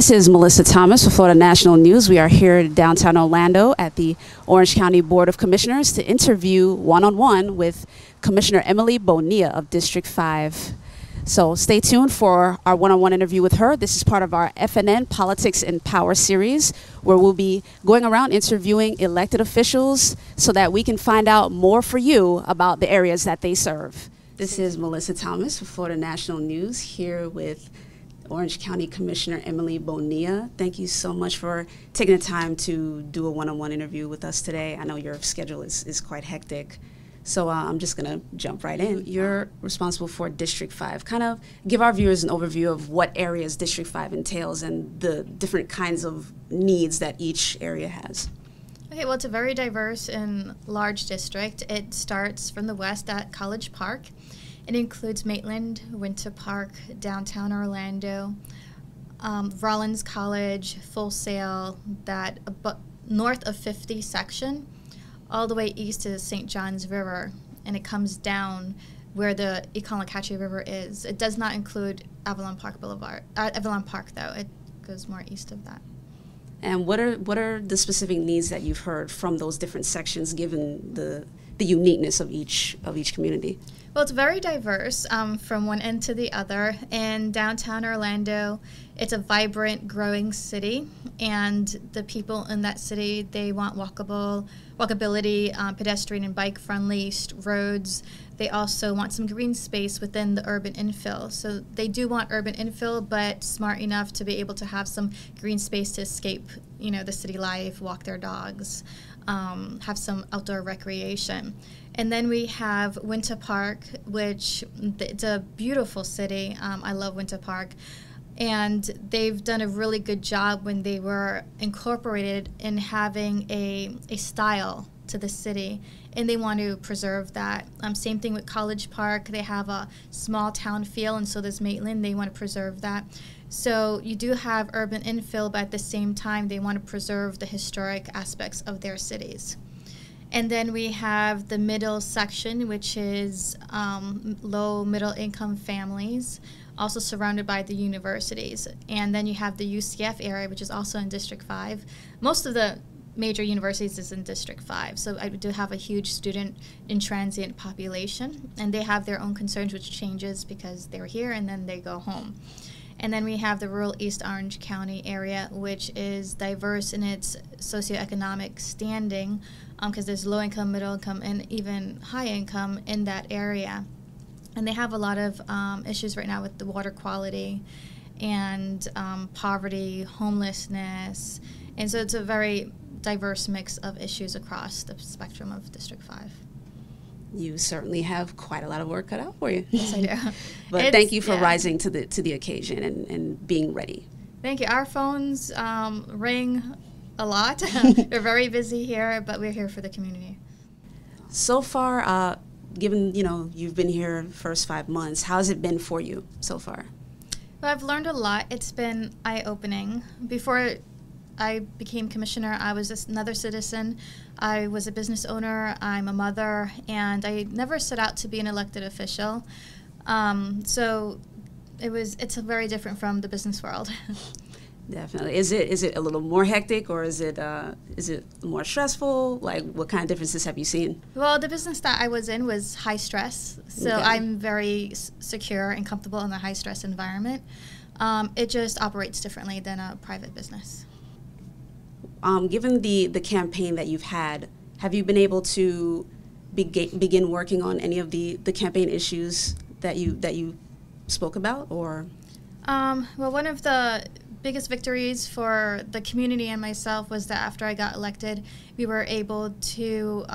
This is Melissa Thomas with Florida National News. We are here in downtown Orlando at the Orange County Board of Commissioners to interview one-on-one with Commissioner Emily Bonilla of District 5. So stay tuned for our one-on-one interview with her. This is part of our FNN Politics and Power series, where we'll be going around interviewing elected officials so that we can find out more for you about the areas that they serve. This is Melissa Thomas with Florida National News, here with Orange County Commissioner Emily Bonilla. Thank you so much for taking the time to do a one-on-one interview with us today. I know your schedule is quite hectic. So I'm just going to jump right in. You're responsible for District 5. Kind of give our viewers an overview of what areas District 5 entails and the different kinds of needs that each area has. Okay, well, it's a very diverse and large district. It starts from the west at College Park. It includes Maitland, Winter Park, downtown Orlando, Rollins College, Full Sail, that north of 50 section, all the way east to the St. Johns River, and it comes down where the Econochatchee River is. It does not include Avalon Park Boulevard. Avalon Park, though, it goes more east of that. And what are the specific needs that you've heard from those different sections, given the uniqueness of each community? Well, it's very diverse from one end to the other. In downtown Orlando, it's a vibrant, growing city, and the people in that city, they want walkability, pedestrian and bike-friendly roads. They also want some green space within the urban infill. So they do want urban infill, but smart enough to be able to have some green space to escape, the city life, walk their dogs, have some outdoor recreation. And then we have Winter Park, which it's a beautiful city. I love Winter Park. And they've done a really good job when they were incorporated in having a style to the city, and they want to preserve that. Same thing with College Park. They have a small town feel, and so does Maitland. They want to preserve that. So you do have urban infill, but at the same time, they want to preserve the historic aspects of their cities. And then we have the middle section, which is low middle income families, also surrounded by the universities. And then you have the UCF area, which is also in District 5. Most of the major universities is in District 5. So I do have a huge student and transient population, and they have their own concerns, which changes because they're here and then they go home. And then we have the rural East Orange County area, which is diverse in its socioeconomic standing, because there's low income, middle income, and even high income in that area. And they have a lot of issues right now with the water quality and poverty, homelessness. And so it's a very diverse mix of issues across the spectrum of District 5. You certainly have quite a lot of work cut out for you. Yes, I do. But thank you for rising to the occasion and being ready. Thank you. Our phones ring a lot. We're very busy here, but we're here for the community. So far, given you've been here first 5 months, how has it been for you so far? Well, I've learned a lot. It's been eye-opening. Before I became commissioner, I was just another citizen. I was a business owner, I'm a mother, and I never set out to be an elected official. So it's very different from the business world. Definitely. Is it a little more hectic, or is it more stressful? Like, what kind of differences have you seen? Well, the business that I was in was high stress, so okay. I'm very secure and comfortable in a high stress environment. It just operates differently than a private business. Given the campaign that you've had, have you been able to begin working on any of the campaign issues that you spoke about, or? Well, one of the biggest victories for the community and myself was that after I got elected, we were able to,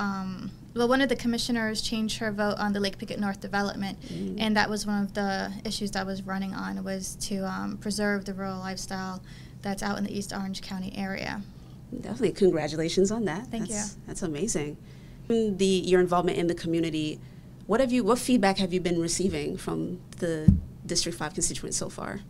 one of the commissioners changed her vote on the Lake Pickett North development, and that was one of the issues that I was running on, was to preserve the rural lifestyle that's out in the East Orange County area. Definitely. Congratulations on that. Thank you. That's amazing. Your involvement in the community, what feedback have you been receiving from the District 5 constituents so far?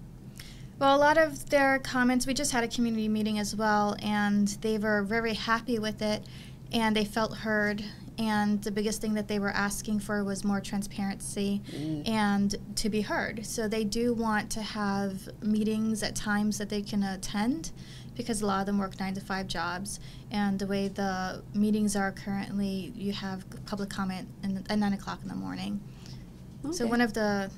Well, a lot of their comments, we just had a community meeting as well, and they were very happy with it, and they felt heard, and the biggest thing that they were asking for was more transparency and to be heard. So they do want to have meetings at times that they can attend, because a lot of them work 9-to-5 jobs, and the way the meetings are currently, you have public comment at 9 o'clock in the morning. Okay. So one of the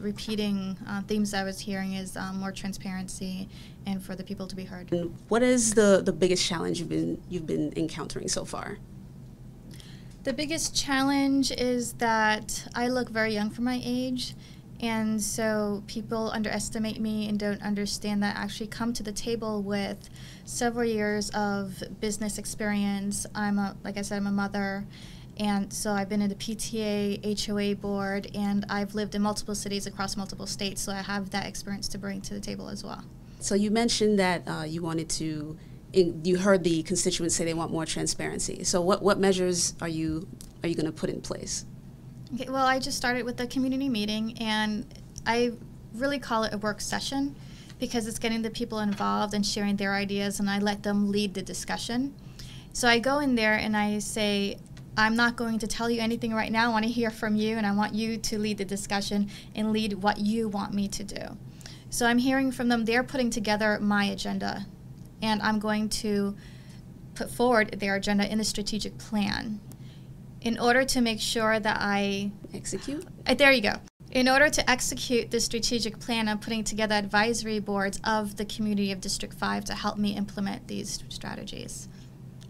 repeating themes I was hearing is more transparency and for the people to be heard. And what is the biggest challenge you've been encountering so far? The biggest challenge is that I look very young for my age, and so people underestimate me and don't understand that I actually come to the table with several years of business experience. Like I said, I'm a mother. And so I've been in the PTA, HOA board, and I've lived in multiple cities across multiple states, so I have that experience to bring to the table as well. So you mentioned that you heard the constituents say they want more transparency. So what measures are you going to put in place? Okay, well, I just started with the community meeting, and I really call it a work session because it's getting the people involved and sharing their ideas, and I let them lead the discussion. So I go in there and I say, I'm not going to tell you anything right now. I want to hear from you, and I want you to lead the discussion and lead what you want me to do. So I'm hearing from them. They're putting together my agenda, and I'm going to put forward their agenda in the strategic plan. In order to make sure that I execute? There you go. In order to execute the strategic plan, I'm putting together advisory boards of the community of District 5 to help me implement these strategies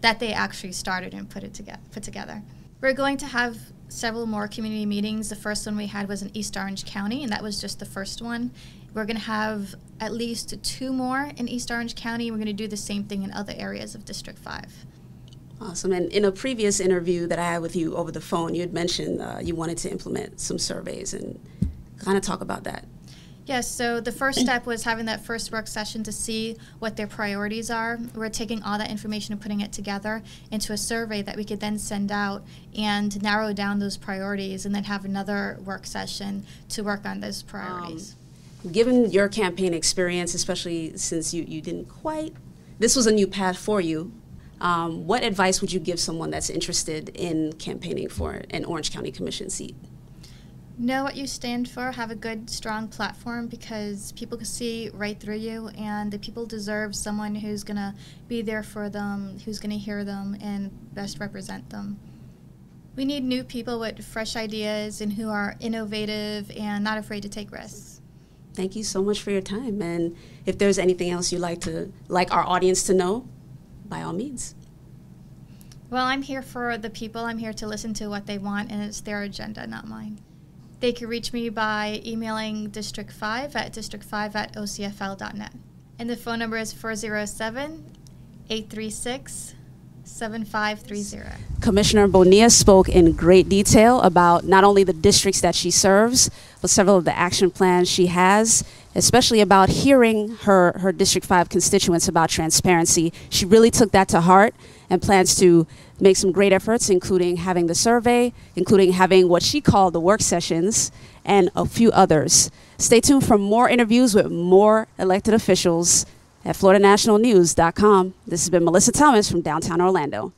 that they actually started and put together. We're going to have several more community meetings. The first one we had was in East Orange County, and that was just the first one. We're going to have at least 2 more in East Orange County. We're going to do the same thing in other areas of District 5. Awesome. And in a previous interview that I had with you over the phone, you had mentioned you wanted to implement some surveys, and kind of talk about that. Yes, so the first step was having that first work session to see what their priorities are. We're taking all that information and putting it together into a survey that we could then send out and narrow down those priorities, and then have another work session to work on those priorities. Given your campaign experience, especially since you didn't quite, this was a new path for you, what advice would you give someone that's interested in campaigning for an Orange County Commission seat? Know what you stand for, have a good, strong platform, because people can see right through you, and the people deserve someone who's going to be there for them, who's going to hear them, and best represent them. We need new people with fresh ideas and who are innovative and not afraid to take risks. Thank you so much for your time, and if there's anything else you'd like our audience to know, by all means. Well, I'm here for the people. I'm here to listen to what they want, and it's their agenda, not mine. They can reach me by emailing District 5 at district5@ocfl.net. And the phone number is 407-836-7530. Commissioner Bonilla spoke in great detail about not only the districts that she serves, but several of the action plans she has, especially about hearing her District 5 constituents about transparency. She really took that to heart and plans to make some great efforts, including having the survey, including having what she called the work sessions, and a few others. Stay tuned for more interviews with more elected officials at FloridaNationalNews.com. This has been Melissa Thomas from downtown Orlando.